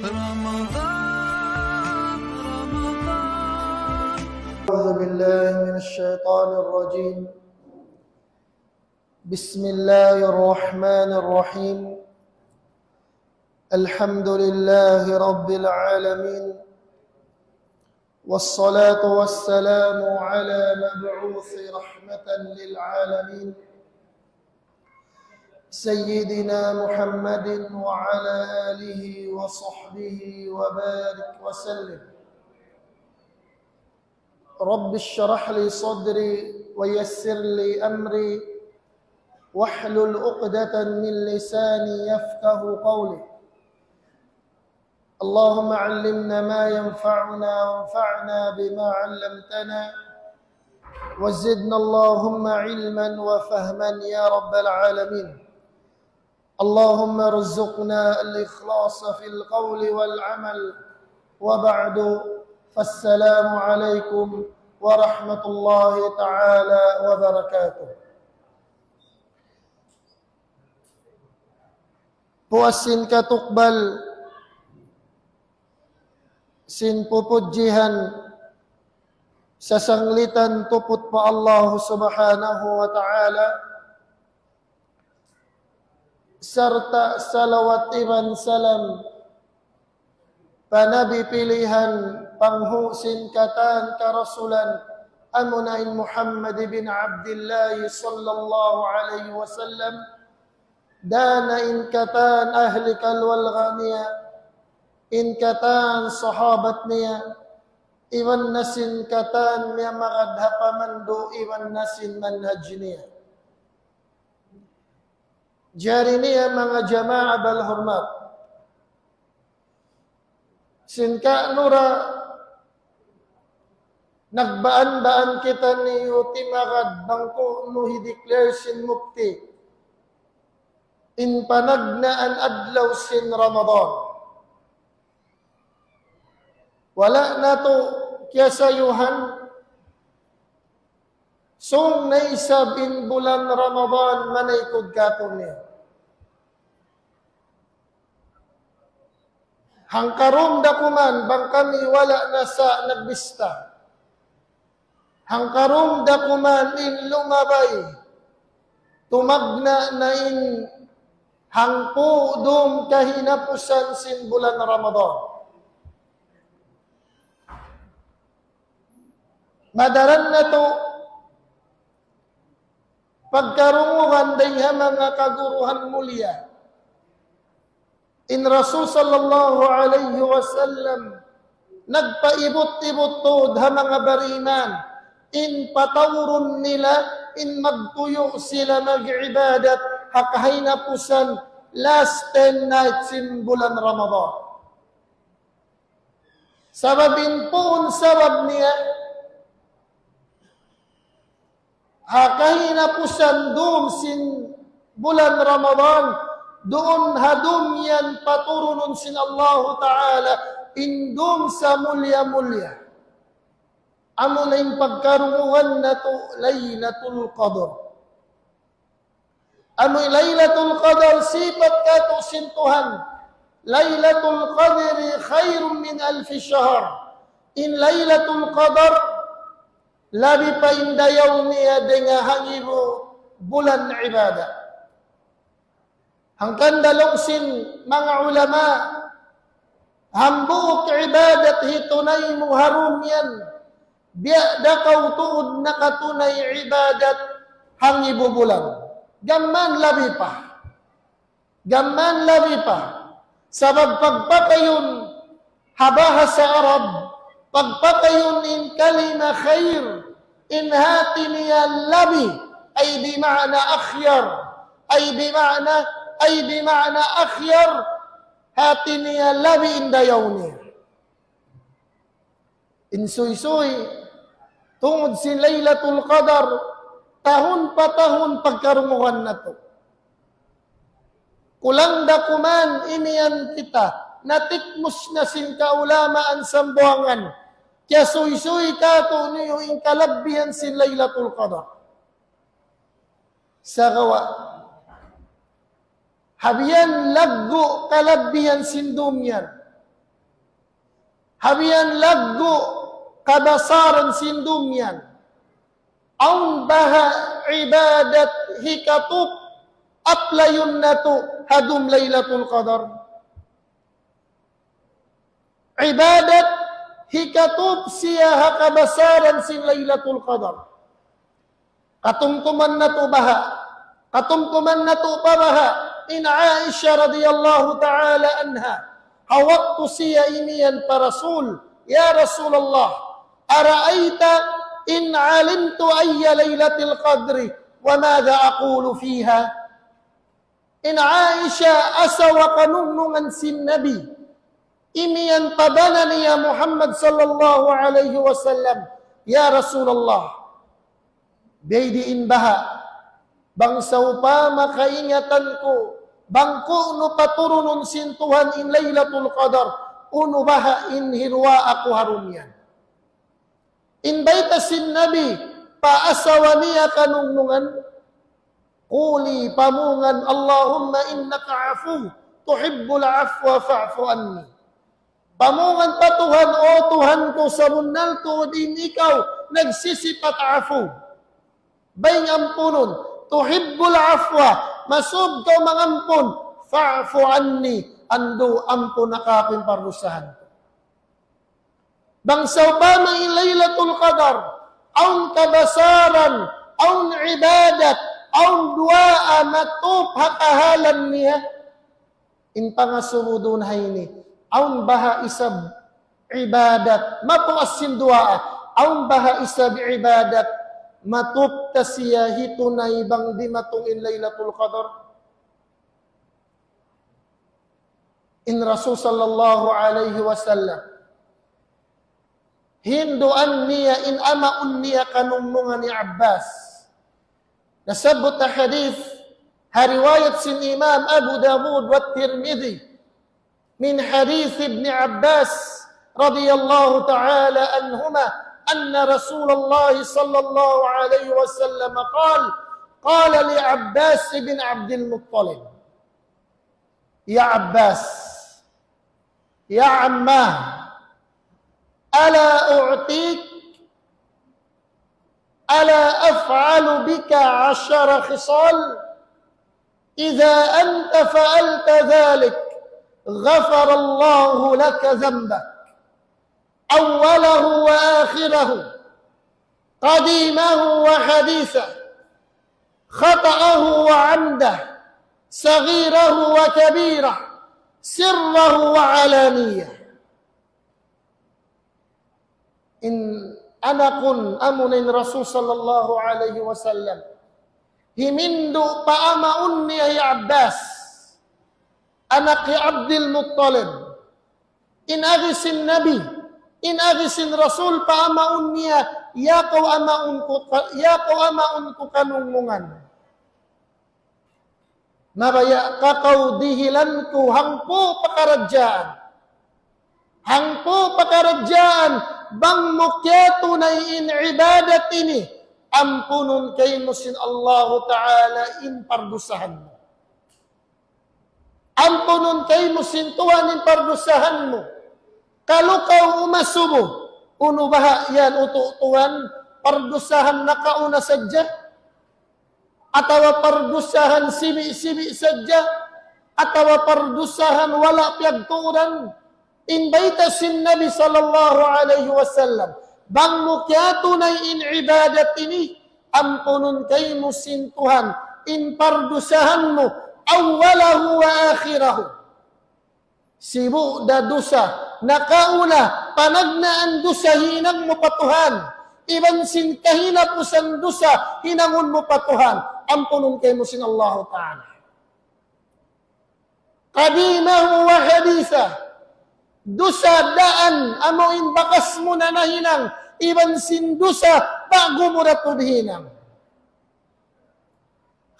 رمضان رمضان. أعوذ بالله من الشيطان الرجيم. بسم الله الرحمن الرحيم. الحمد لله رب العالمين، والصلاة والسلام على مبعوث رحمة للعالمين سيدنا محمد وعلى آله وصحبه وبارك وسلم. رب اشرح لي صدري ويسر لي أمري واحلل عقدة من لساني يفقه قولي. اللهم علمنا ما ينفعنا وانفعنا بما علمتنا وزدنا اللهم علما وفهما يا رب العالمين. اللهم ارزقنا الإخلاص في القول والعمل، وبعد فالسلام عليكم ورحمة الله تعالى وبركاته. Puasin katukbal sin pupudjihan sa sanglitan tuput pa Allah subhanahu wa ta'ala, serta salawat iban salam panabi pilihan panghusin katan karasulan amunain Muhammad bin Abdullah sallallahu alaihi wasallam, dana in katan ahli kalwal ghaniya, in katan sahabat niya, iwan nasin katan niya magadhapamandu, iwan nasin manhaj niya. Jari niya mga jama'a bal hormat. Sinka nura nagbaan-baan kita ni utimagad bangko no hideclare sin mukti in panagnaan adlaw sin Ramadan. Wala na to kya sayuhan sung naisab in bulan Ramadan manaykod katong niya. Hangkarom dakuman bang kami wala na sa nagbista. Hangkarom dakuman in lumabay, tumagna na in hangpo dum kahinapusan sin bulan Ramadan. Madaran na to pagkarunguhan dayha mga kaguruhan mulia. In Rasul sallallahu alaihi wasallam nagpaibot-ibot to ha mga barinan, in patawron nila, in magtuyo sila mag-ibadat hakahay na pusan last 10 nights in bulan Ramadan. Sababin po sabab niya hakahay na pusan dum sin bulan Ramadan, doon hadum yan paturunon sin Allah Ta'ala indum sa mulya-mulya. Amo na yung pagkarunguhan na to Laylatul Qadr. Amo Laylatul Qadr sipat ka to sintuhan. Laylatul Qadr khairun min alfi shahr. In Laylatul Qadr labi pa indayaw niya denga hangibo bulan ibadah. Hangkan dalong sin mga ulama, hambuok ibadat hitunay muharum yan. Biya dakaw tuod nakatunay ibadat hang ibubulan. Gamman labi pa. Gamman labi pa. Sabab pagpakayon habaha sa Arab, pagpakayon in kalima khair, in hati niya labi, ay di ma'na akhyar, ay di ma'na akhyar, hati niya labi indayaw niya. Insuy-suy, tungod si Laylatul Qadar, tahon pa tahon pagkarunguhan na to. Kulang dakuman iniyan kita, natikmus na sin kaulamaan sambuangan, kaya suy-suy ka to niyo in kalabihan si Laylatul Qadar. Sa gawa, habiyan laggo kalabihan sindum yan. Habian laggo kabasaran sindumyan. Aun baha ibadat hikatup aplayun natu hadum Lailatul Qadar. Ibadat hikatup siya kabasaran sin Lailatul Qadar. Katumtuman natu baha. Katumtuman natu pabaha. In Aisha radhiyallahu ta'ala anha. Hawaktu siya iniyan pa Rasul. Ya Rasulullah. Ara'aita in alimtu ayya Lailatul Qadri. Wa madha aqulu fiha. In Aisha asawa kanunungan sin Nabi. Imiyan pabana niya Muhammad sallallahu alaihi wasallam. Ya Rasulullah. Beydiin baha. Bangsa pa makaingatan ko. Bangko no paturunun sin Tuhan in Lailatul Qadar. Uno baha in hirwa ako harumyan. In baita sin Nabi. Paasawa niya kanunungan. Quli pamungan Allahumma innaka afu. Tuhibbul afwa fa'fu anni. Pamungan pa Tuhan, o Tuhan ko sa munal tuod in ikaw nagsisipat afu. Bayng ampunon, tuhibbul afwa, masub ka mangampun, fa'fu anni, ando ampun nakapin parusahan. Bangsaw ba may Lailatul Qadar, aun kabasaran, aun ibadat, aun duaa matup hakahalan niya, in pangasurudun hayni, aun baha isab ibadat, mapuasin duaa, aun baha isab ibadat, matup tasiya hitunay bang di matungin Lailatul Qadar. In Rasul sallallahu alaihi wasallam hinduan niya in amaun niya kanunungan ni Abbas. Nasabot na hadith hariwayat sin Imam Abu Dawud wa Tirmidhi min hadith Ibn Abbas radiyallahu ta'ala anhuma أن رسول الله صلى الله عليه وسلم قال لعباس بن عبد المطلب يا عباس يا عماه ألا أعطيك ألا أفعل بك 10 خصال إذا أنت فعلت ذلك غفر الله لك ذنبك أوله وآخره قديمه وحديثه خطأه وعمده صغيره وكبيره سره وعلانية إن أنا كن أمن رسول صلى الله عليه وسلم همندو فأما أني يا عباس أنا عبد المطلب إن أغس النبي in agisin Rasul paamaun niya, yakaw amaun ko kanungungan. Mabaya kakaw dihilan ko, hangpo pakaradyaan, bang mukyato na in ibadat ini, ampunun kay musin Allah Ta'ala in pardusahan mo. Ampunun kay musin Tuhan in pardusahan mo. Kalukaw umasubo, uno baha yan ututuan, pardusahan nakauna sadya, atawa pardusahan sibi-sibi sadya, atawa pardusahan wala piyagturan, inbaita sin Nabi sallallahu alaihi wasallam, bang mukyato na in ibadat ini, ampunun kay musin Tuhan, in pardusahan mo, awalahu wa akhirahu. Sibu da dusa, nakauna, panagnaan dusa, hinang mo patuhan. Iban sin kahina po sang dusa, hinangon mo patuhan. Ampunon kay mo sin Allah Ta'ala. Qadimahu wa haditha. Dusa daan, amoin bakas mo na nahinang. Iban sin dusa, bago mo na hinang.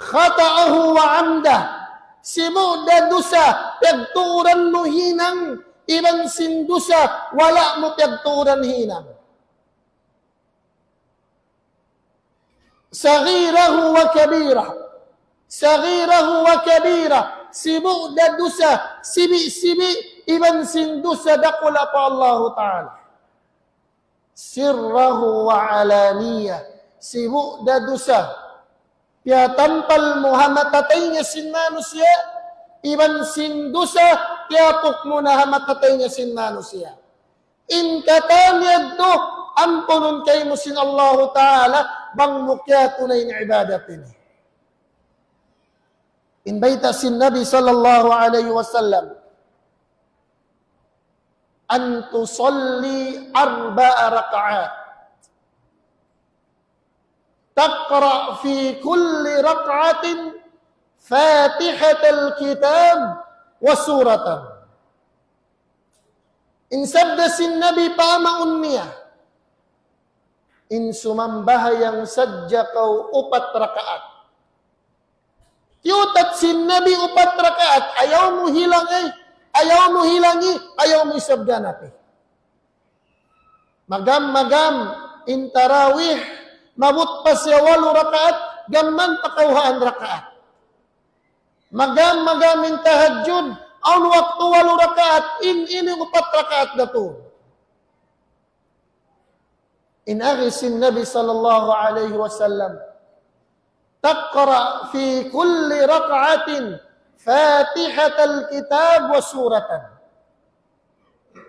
Khata'ahu wa amdah. Simu da dusa, pagturan mo hinang, ibang sindusa, wala mo pagturan hinang. Sagirahu wa kabira, simu da dusa, sibi-sibi, iban sindusa dakula pa Allah Ta'ala. Sirrahu wa alaniya. Sibu da dusa. Pia tampal Muhammad tatay niya sin manusia. Iban sindusa. Pia tukmo na hamatatay niya sin manusia. In katanyad to. Ampunun kay mo sin Allah Ta'ala. Bang mukya tunay na ibadat ini. In baita sin Nabi sallallahu alaihi wasallam. An tusalli 4 raka'at. Taqra fi kulli raka'atin Fatihatul Kitab wa suratan. In sabda sin Nabi pamaun niya. In sumambahayang sadya kau 4 rakaat. Yutat sin Nabi 4 rakaat. Ayaw mo hilang ayaw mo hilangi, ayaw mo isabda natin. Magam, in tarawih, mabut pa siya 8 rakaat, gamman pakauhaan rakaat. Magam, in tahajjud, ang waktu 8 rakaat, in 4 rakaat na to. In aghisin Nabi sallallahu alaihi wasallam, taqra fi kulli raka'atin Fatihatul Kitab wa suratan.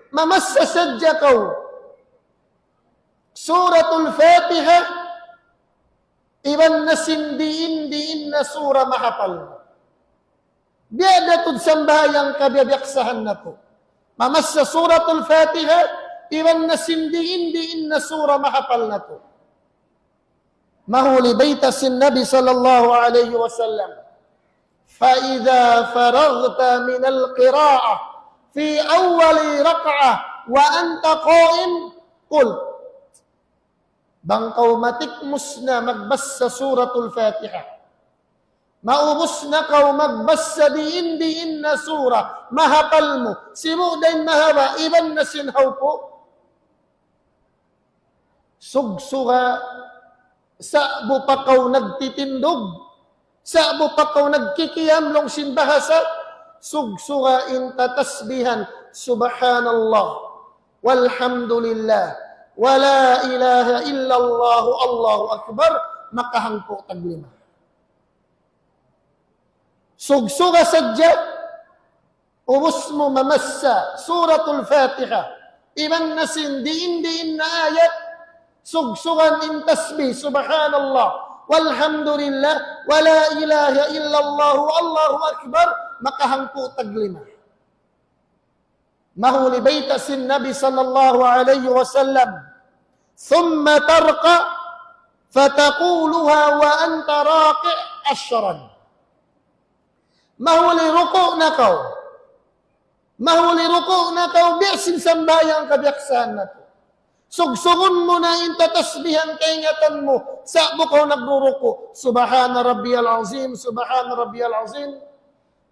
Mamassa sadya kau Suratul Fatiha iban na sindiin na sura mahapal. Biada tud sambahayang kabiyaksahan na to. Mamassa Suratul Fatiha iban na sindiin na sura mahapal na to. Mahuli baita sin Nabi sallallahu alaihi wasallam. فَإِذَا فَرَغْتَ مِنَ الْقِرَاءَةِ فِي أَوَّلِ رَكْعَةٍ وَأَنْتَ قَائِمٌ قُلْ Bangkaw matikmus na magbas sa suratul Fatiha. Maubos na kaw magbas sa diin na sura. Mahapal mo. Simu din mahaba. Iban na sinhaw po. Sugsuga sa bupakaw nagtitindog. Sa bupakaw nagkikiyam long sinbahasa. Sugsuga inta tasbihan. Subhanallah. Walhamdulillah. Wala ilaha illallah. Allahu Akbar. Makahangko taglima. Sugsuga sadya. Ubus mo mamassa. Suratul Fatiha. Iban nasin diin na ayat. Sugsugan in tasbih. Subhanallah. Walhamdulillah, wala ilaha illallah, Allahu Akbar, makahangko taglima. Mahuli baita sin Nabi sallallahu alayhi wasallam, thumma tarqa, fataquluha wa anta raqi' 10. Mahuli ruko na kau, biasin sambayang kabiyaksan na to. Sugsugun mo na yung tatasbihan kaingatan mo. Sa bukaw nagruruko. Subhana Rabbiyal Azim, Subhana Rabbiyal Azim.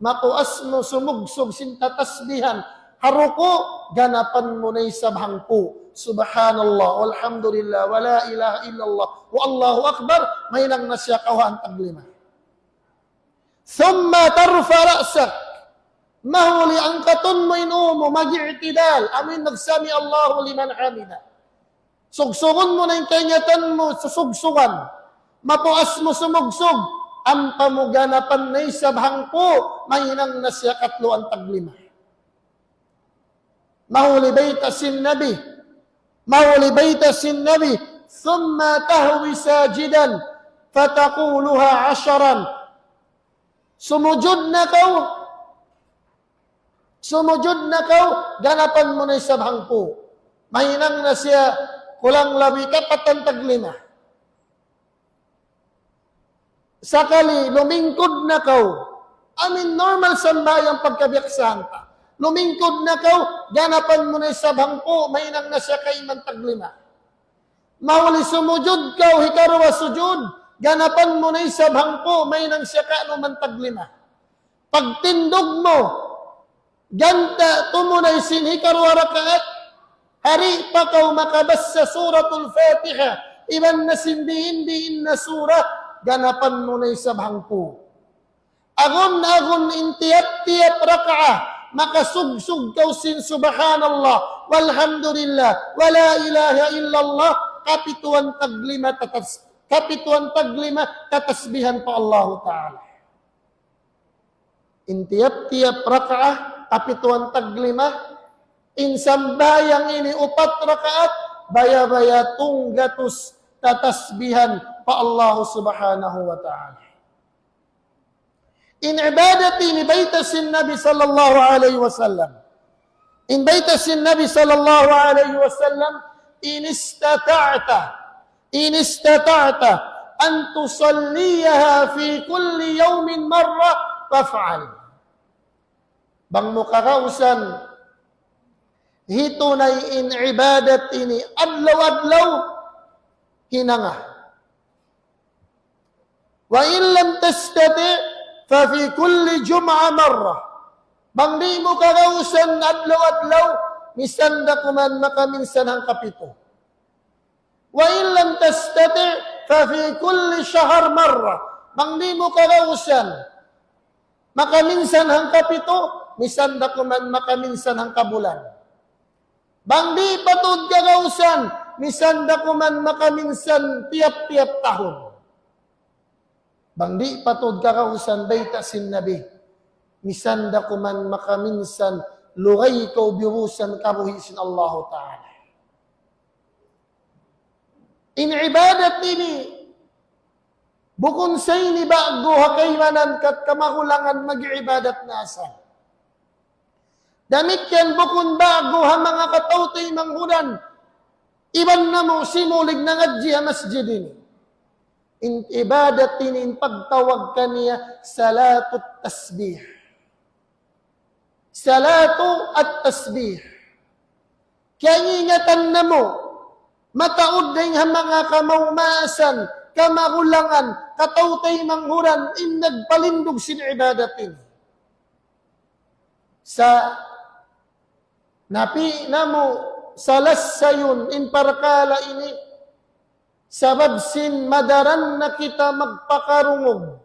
Matuas mo sumugsog sin tatasbihan. Haruko, ganapan mo na yung sabhangko. Subhanallah, walhamdulillah, wala ilaha illallah, wa Allahu Akbar, may nang nasya kawahan taglima. Thumma tarfa ra'sak. Mahuli ang katon mo inumo, mag-i'tidal. Amin, nagsami Allahu liman hamida. Sugsugon mo na yung kaingatan mo sa sugsugan. Mapuas mo sumugsog. Ang pamuganapan na isabhang po, mahinang na siya 3 ang taglima. Mahuli baita sin Nabi. Thumma tahwi sajidan. Fataquluha 10. Sumujud na kau, ganapan mo na isabhang po. Mahinang na siya kulang labi ka patantag 5. Sakali, lumingkod na kau. Normal sambayang pagkabiyaksahan ka. Lumingkod na kau, ganapan mo na isabhang po, mahinang na siya kaiman tag 5. Mahuli sumujud kau, hikarwa sujud, ganapan mo na isabhang po, mahinang siya kaiman tag 5. Pagtindog mo, ganta tumunay sin hikarwa rakaat, hari pa kau makabas sa suratul Fatiha. Iban na sindiin na surah. Ganapan mo na isabhang po. Agon in tiap-tiap raka'ah. makasugsug kausin subhanallah, walhamdulillah, wala ilaha illallah, kapituan taglima tatasbihan pa Allah Ta'ala. In tiap-tiap rakaah, kapituan taglima, in sambayang ini 4 rakaat, baya-baya tunggatus tatasbihan pa Allah Subhanahu wa Ta'ala. In ibadati ni baitasin Nabi sallallahu alaihi wasallam. In baitasin Nabi sallallahu alaihi wasallam, in istata'ta an tusalliyaha fi kulli yawmin marra faf'al. Bang mukarausan hitunay in ibadat ini adlaw-adlaw hinanga. Wa in lam tastati' fa fi kulli jum'a marra. Bang di mo karausan adlaw-adlaw misanda kuman makaminsan ang kapito. Wa in lam tastati' fa fi kulli shahr marra. Bang di mo karausan makaminsan ang kapito, misanda kuman makaminsan ang kabulan. Bang di patud karausan misanda kuman makaminsan tiap-tiap tahun. Bang di patud karausan baitasin Nabi, misanda kuman makaminsan lugay ko birusan kabuhisin Allah Ta'ala. In ibadat ini, bukun sa ini bago hakaymanan kat kamakulangan mag-ibadat nasa. Damit yan bukun bago ha mga katawtay manghudan, iban na mo simulig na ngadji ha masjid ini. In ibadat ini, pagtawag kaniya salatu tasbih. Salatu at tasbih. Kaya ingatan na mo, mataod din ha mga kamaumasan, kamakulangan, katawtay manghuran, in nagpalindog sin ibadatin. Sa napi na mo, salas sayon, in parkala ini, sabab sin madaran na kita magpakarungog.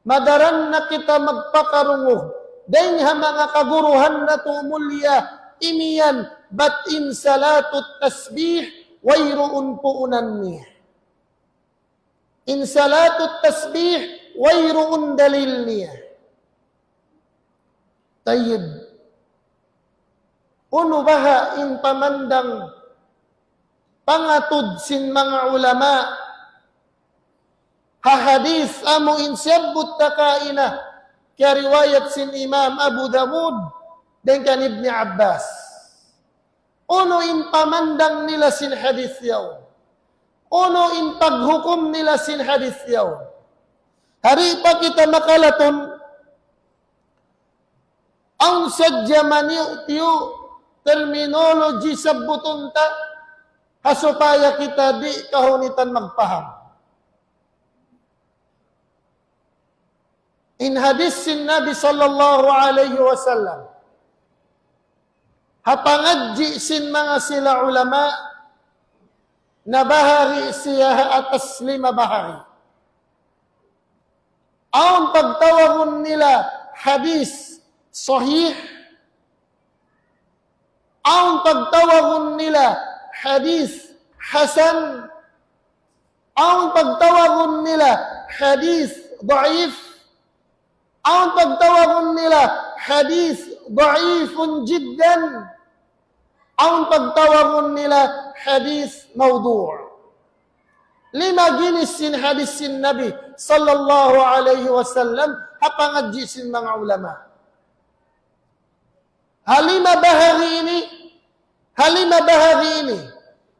Madaran na kita magpakarungog. Dahil ha mga kaguruhan na tumulya, imiyan, batin salatut tasbih, wayroon puunan niya. In salatut tasbih, wayroon dalil niya. Tayyib. Uno baha in pamandang pangatud sin mga ulama hahadis amo in sabbut takaina kaya riwayat sin Imam Abu Dawud dan kan Ibn Abbas. Uno in pamandang nila sin hadis yaw. Uno in paghukom nila sin hadis yaw. Hari pa kita makalaton ang sadya maniutiyo terminology sabbuton ta hasupaya kita di kahunitan magpaham. In hadis sin Nabi sallallahu alaihi wasallam, hapangadji sin mga sila ulama, na bahari siya atas 5 bahari. Ang pagtawagon nila hadis sahih, ang pagtawagon nila hadis hasan, ang pagtawagon nila hadis dhaif, ang pagtawagon nila hadis dhaifun jiddan, ang pagtawagon nila hadis mawdu'. 5 ginis sin hadis sin Nabi sallallahu alaihi wasallam hapangadji sin mga ulama. Halima bahari ini,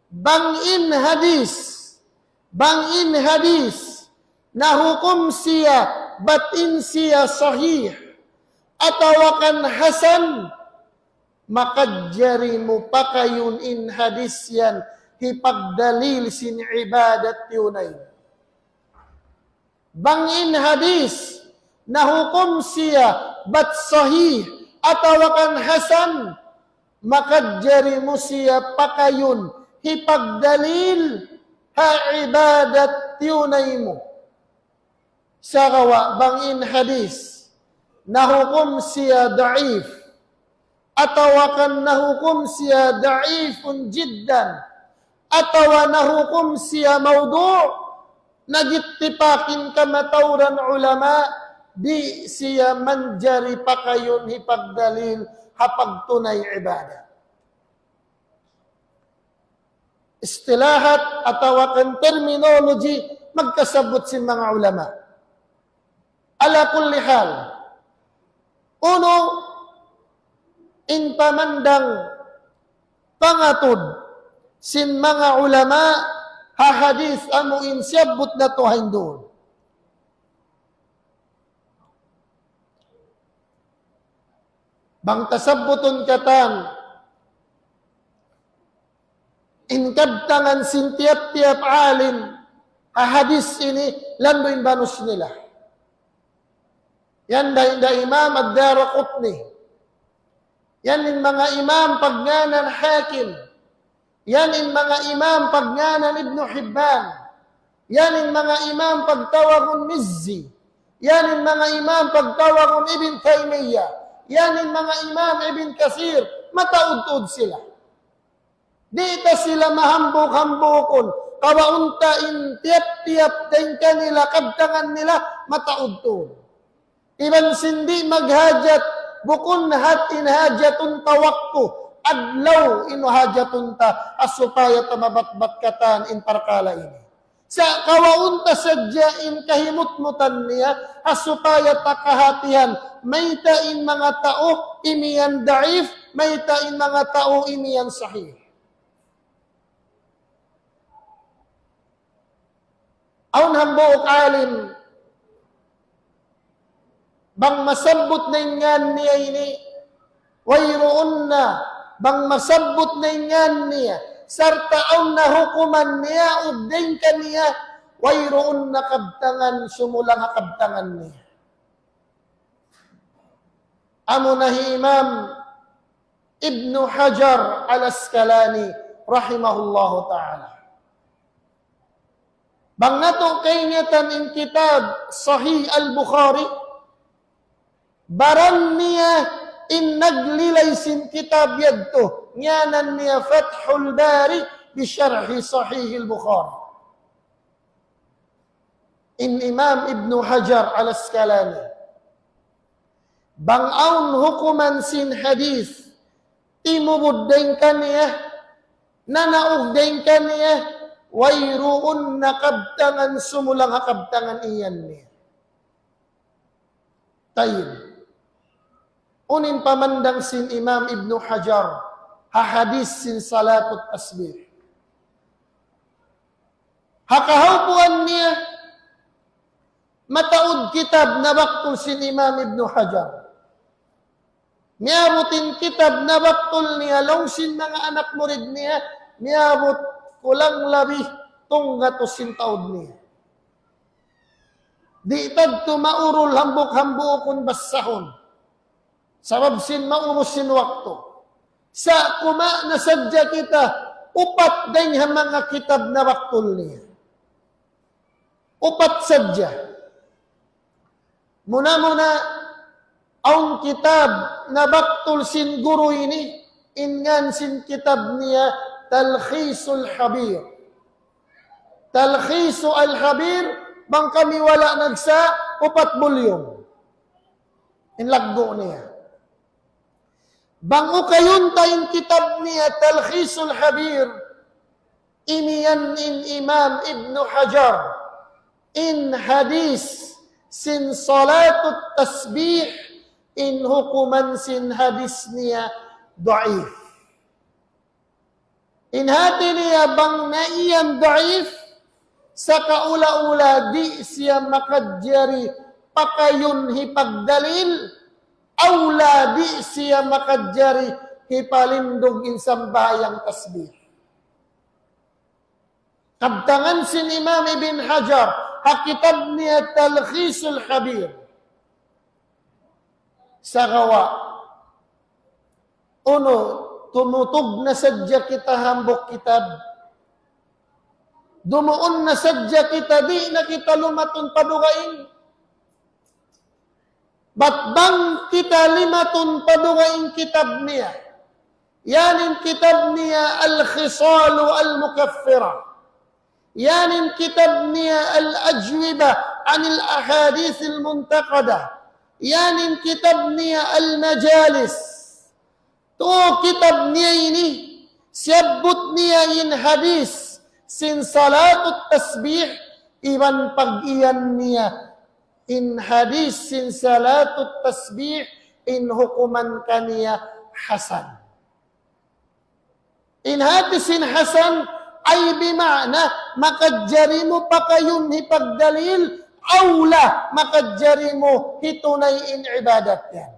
bangin hadis, na hukum siya, batin siya sahih, atawakan hasan, makadjari mo pa kayun in hadis yan, hipagdalil sin ibadat yunay. Bangin hadis, na hukum siya, bat sahih, atawakan hasan, makadjari mo siya pakayun, hipagdalil, ha ibadat yunay mo. Sarawa bangin hadis, nahukum siya da'if, atawakan nahukum siya da'ifun jiddan, atawa nahukum siya mawdu', nagittipakin kamatawran ulama, di siya manjari pakayon hipagdalil hapagtunay ibadah. Istilahat atawakan terminology magkasabot sin mga ulama. Ala kulli hal, uno, in pamandang pangatud sin mga ulama hahadis amo insyabot na to hindun. Bang tasabbuton katan in kabtangan sin tiap-tiap alim ahadis ini landoin banus nila. Yan da Imam Ad-Daraqutni. Yan in mga imam pagnanan Hakim. Yan in mga imam pagnanan Ibn Hibban. Yan in mga imam pagtawagon Mizzi. Yan in mga imam pagtawagon Ibn Taymiyyah. Yan in mga imam Ibn Kathir. Mataud-ud sila. Di ita sila mahambok-hambokon. Kawaunta in tiap-tiap din kanila, kabtangan nila, mataud-ud. Iban sindi maghajat, bukun hatin hajatun tawakku, adlaw ino hajatun ta, asupaya tamabatbat katan in parkala ini. Sa kawaunta sadya in kahimutmutan niya, asupaya takahatihan, may tain mga tao, imiyan daif, may tain mga tao, imiyan sahih. Aun hambuok alim, bang masabot na ingan niya ini, wayroon na, bang masabot na ingan niya, sartaon na hukuman niya, udeng ka niya, wayroon na kabtangan, sumulang kabtangan niya. Amo na Imam Ibn Hajar al-Asqalani, rahimahullahu ta'ala. Bang nato kay ngatan in kitab Sahih al-Bukhari, baran niya in naglilay sin kitab yadto, nyanan niya Fathul Bari bi syarhi Sahih al-Bukhari. In Imam Ibn Hajar al-Asqalani, bang aun hukuman sin hadis, timubuddain kaniya, nanaugdain kaniya, wayroon na kabtangan, sumulang hakabtangan iyan niya. Tayin. Unin pamandang sin Imam Ibn Hajar, hahadis sin salatut tasbih. Hakahawpuan niya, mataud kitab na baktul sin Imam Ibn Hajar. Miabutin kitab na baktul niya, longsin mga anak murid niya, miabot kulang labih tunggato sin taod niya. Di itad tumaurul hambuk-hambukon basahon. Sabab sin maurus sin wakto. Sa kuma nasadya kita, upat din ang mga kitab na baktol niya. Upat sadya. Muna-muna, ang kitab na baktol sin guru ini, ingan sin kitab niya, Talkhisul Habir. Talkhisu al-Habir, bang kami wala nagsa, 4 bulyong. Inlaggo niya. Bang ukayon tayong kitab niya, Talkhisul Habir, iniyan in Imam Ibn Hajar, in hadis, sin salatut tasbih, in hukuman sin hadis niya, da'if. Inhati niya bang naiyang da'if, sa kaula-ula di siya makadjari pakayon hipagdalil, awla di siya makadjari hipalindog insambayang tasbih. Kabtangan sin Imam Ibn Hajar, hakitab niya Talkhisul Habir. Sa gawa, uno, tumutog na sadya kita hambok kitab. Dumuon na sadya kita, di na kita lumaton padugain. Ba't bang kita limatun padugaing kitab niya? Yanin kitab niya al-khisalu al-mukaffira. Yanin kitab niya al-ajwiba anil ahadith al-muntaqada. Yanin kitab niya al-majalis. To kitab niya ini, siyabot niya in hadis, sin salatut tasbih, iban pag-iyan niya, in hadis sin salatut tasbih, in hukuman kaniya hasan. In hadis sin hasan, ay bima'na, makadjari mo pa kayon hipagdalil, awla, makadjari mo hitunay in ibadat yan.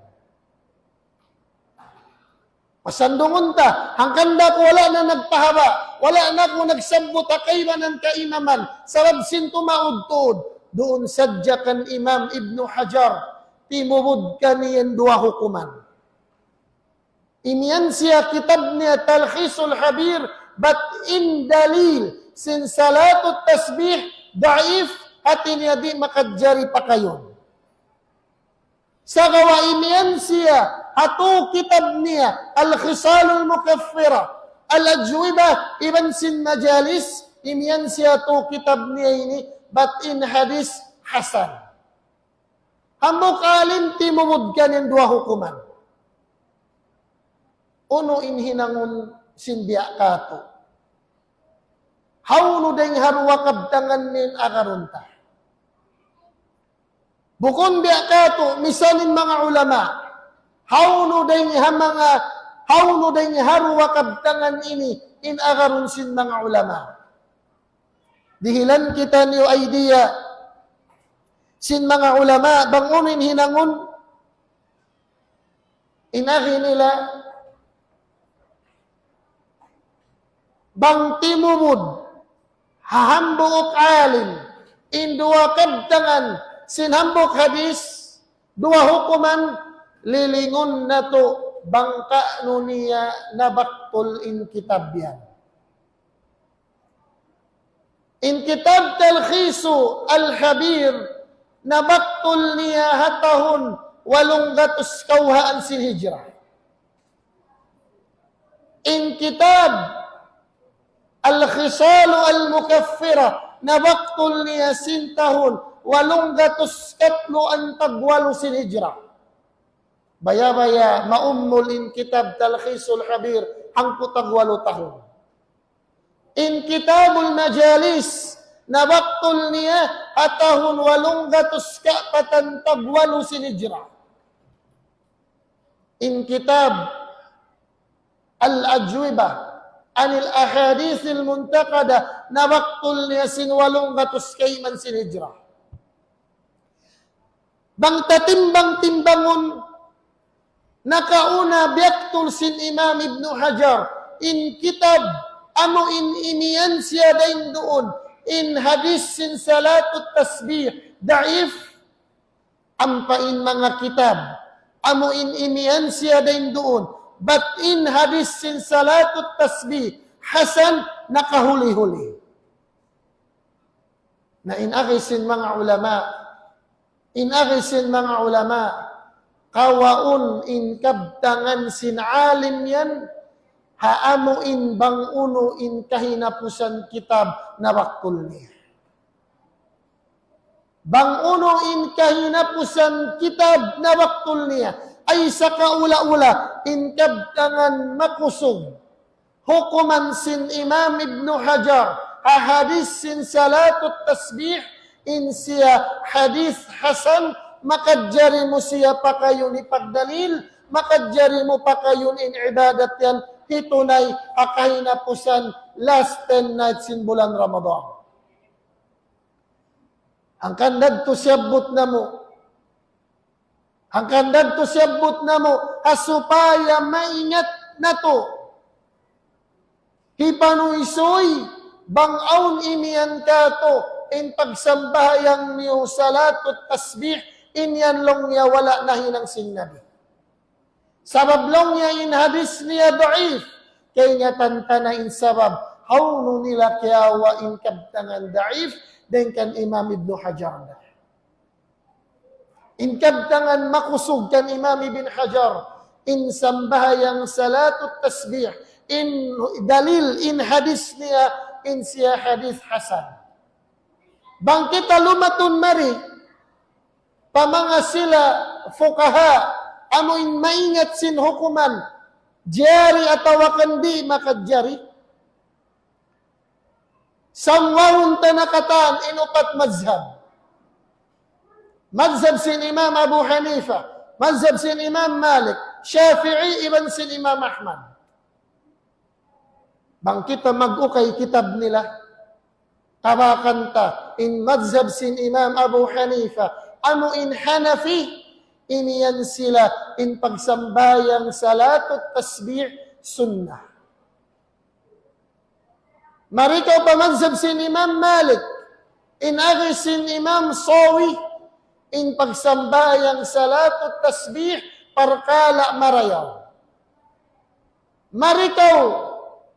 Pasandungon ta, hanggang ko wala na nagpahaba, wala na ko nagsabot, akayman ang kaimaman, sarab sin tumaudtod, doon sadya kan Imam Ibn Hajar, timubod ka niyan dua hukuman. Iniyan siya kitab niya Talkhisul Habir, but in dalil, sin salatut tasbih, daif, hati niya di makadjari pa kayon. Sa gawain niyan siya, ato kitab niya, Al-Khisalul Mukaffira, Al-Ajwiba, iban sin majalis, iniyan siya to kitab niya ini, but in hadis hasan. Hamok alin timumud kanin dua hukuman. Uno in hinangon sinbiya kato. Hawno deng harwa kabtangan nin akarunta. Bukon biya kato, misalin mga ulama, hawno deng harwa kabtangan ini in akarun sin mga ulama. Dihilan kita niyo idea sin mga ulama, bangunin hinangon, inaki nila, bang timumud, hahambok alim, in dua kabtangan, sinhambok hadis, dua hukuman, lilingon na to, bangka nuniya nabaktul in kitab yan. In kitab Talkhisu al-Habir, nabaktul niya hatahun, 800 kauhaan sin hijrah. In kitab Al-Khisalu al-Mukaffira, nabaktul niya sintahun, 800 ang tagwalo sin hijrah. Baya-baya, maummul in kitab Talkhisul Habir, ang putagwalo tahun. In kitabul majalis, nabaktul niya, atahun 800 patang tagwalo sin hijrah. In kitab Al-Ajwiba, anil ahadithil muntaqada, nabaktul niya sin 800 kayman sin hijrah. Bang tatimbang-timbangon, nakauna biyaktul sin Imam Ibn Hajar, in kitab, amo in iniyan siya dahin doon, in hadis sin salatut tasbih, daif, ampain mga kitab, amo in iniyan siya dahin doon, but in hadis sin salatut tasbih, hasan, nakahuli-huli. Na inakisin mga ulama, kawaun in kabtangan sin alim yan, haamo in bang uno in kahinapusan kitab na baktul niya. Bang uno in kahinapusan kitab na baktul niya, ay sa kaula-ula in kabtangan makusog, hukuman sin Imam Ibn Hajar, hadis sin salatut tasbih, in siya hadis hasan, makadjari mo siya pa kayo ni pagdalil, makadjari mo pa kayo in ibadat yan, hitunay akahinapusan last 10 nights in bulan Ramadan. Ang kandag to siyabot na mo, asupaya maingat na to, hipanuisoy, bangawn imiyan ka to, in pagsambahayang niyo salatut tasbih, inyan long niya wala na hinang sinnabi. Sabab long niya in hadis niya da'if, kaya niya tantana in sabab, hawno nila kiyawa in kabtangan da'if, din kan Imam Ibn Hajar na. Inkabtangan makusog kan Imam Ibn Hajar, in sambahayang salatut tasbih, in dalil, in hadis niya, in siya hadis hasan. Bang kita lumatun mari, pamanga sila fukaha, amuin maingat sin hukuman, jari atawakan di makadjari. Samwahun tanakataan inupat mazhab. Mazhab sin Imam Abu Hanifa, mazhab sin Imam Malik, Syafi'i, iban sin Imam Ahmad. Bang kita mag-ukay kitab nila, tabakanta, in mazhab sin Imam Abu Hanifa, amo in Hanafi, iniyan sila in pagsambayang salatut tasbih sunnah. Marikaw pa mazhab sin Imam Malik, in agi sin Imam Sawi, in pagsambayang salatut tasbih parkala marayaw. Marikaw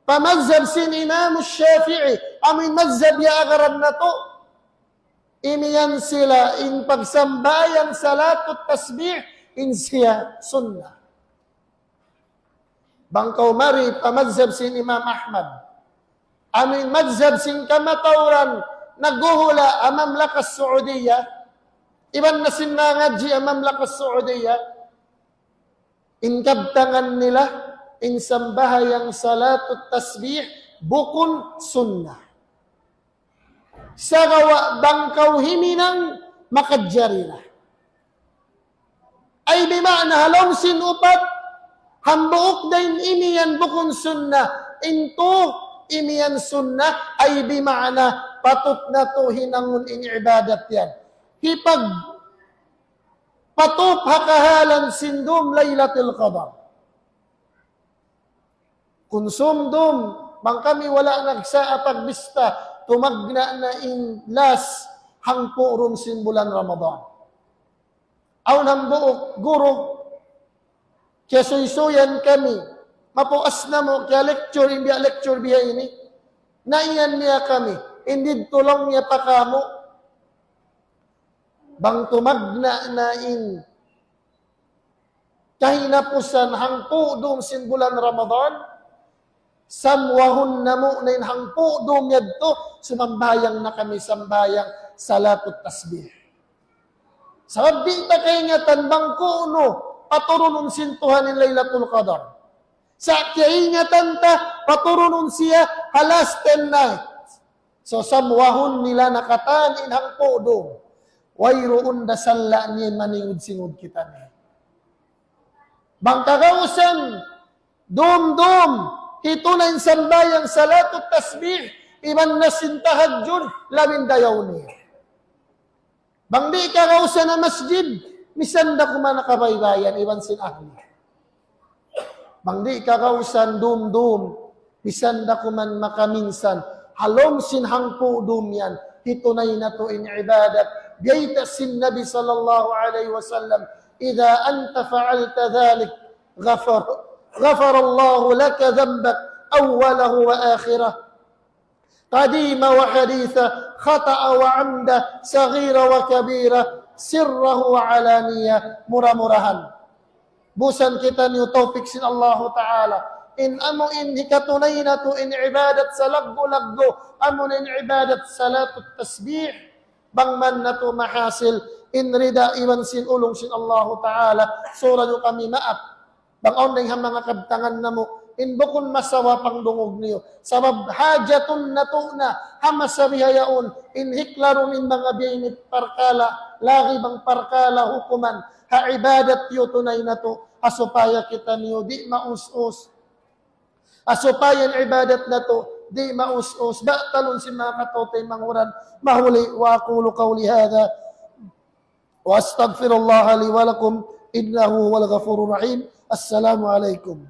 pamazhab sin Imam Shafi'i, amin mazhab ya agaran na to, iniyan sila in pagsambayang salatut tasbih in siya sunnah. Bangkaw mari pamazhab sin Imam Ahmad, amin mazhab sin kamatawran naguhula amam lakas Saudiya, iban na sinangadji amam lakas Saudiya, inkabtangan nila, in sambahayang salatut tasbih, bukun sunnah. Sa gawa bangkaw himinang makadjarila. Ay bimana halong sinupat, hambuok din iniyan bukun sunnah, into iniyan sunnah, ay bimana patut na to hinangun in ibadat yan. Hipag patup hakahalan sindum Laylatul Qadar. Konsumdum, bang kami wala nagsaa pagbista, tumagna na in las hangpurum sin bulan Ramadan. Aw nang buok, guro, kaya suysuyan kami, mapuas na mo, kaya lecture biya ini, naiyan niya kami, hindi tulong niya pa kamo, bang tumagna na in kahinapusan hangpo dum sin bulan Ramadan, samwahun na mo na in hangpo dum yadto, sumambayang na kami sambayang salatut tasbih. Sabab di ta kay nga tanbang ko no, paturunon sintuhan in Laylatul Qadar. Sa kaingatan ta, paturunon siya halas 10 night. So samwahun nila nakatan in hangpo dum. Wayroon dasalla niya maningud singud kita niya. Bang kagausan, dum-dum, ito na yung sambayang salatut tasbih, iman na sintahadjun, labindayaw niya. Bang di kagausan na masjid, misanda kumana kabaybayan, iban sin ahli. Bang di kagausan, dum-dum, misanda kuman makaminsan, halom sin hangpo dum yan, ito na yun na to in ibadat, بيت النبي صلى الله عليه وسلم إذا أنت فعلت ذلك غفر الله لك ذنبك أوله وآخره قديم وحديثه خطأ وعمده صغير وكبيرة سره وعلانية مرمرها بوسن kita niyo tawfik sin Allah Ta'ala in amo in hikatunayna to in ibadat sa laggo-laggo amo in ibadat salatut tasbih bang man na to mahasil in rida iwan sin ulong sin Allah Ta'ala sura nyo kami maap bang oneng mga kabtangan na mo in bukon masawa pang dungog niyo sabab hajatun na to na hamasabihayaon in hiklaron in mga biyinit parkala lagi bang parkala hukuman ha ibadat yu tunay na to asupaya kita niyo di maus-us asupayan ibadat na to di maus-us ba'talon si mga katotay manguran mahuli wa aqulu qawli hadha wa astaghfirullah li wa lakum innahu wal ghafurur rahim. Assalamu alaikum.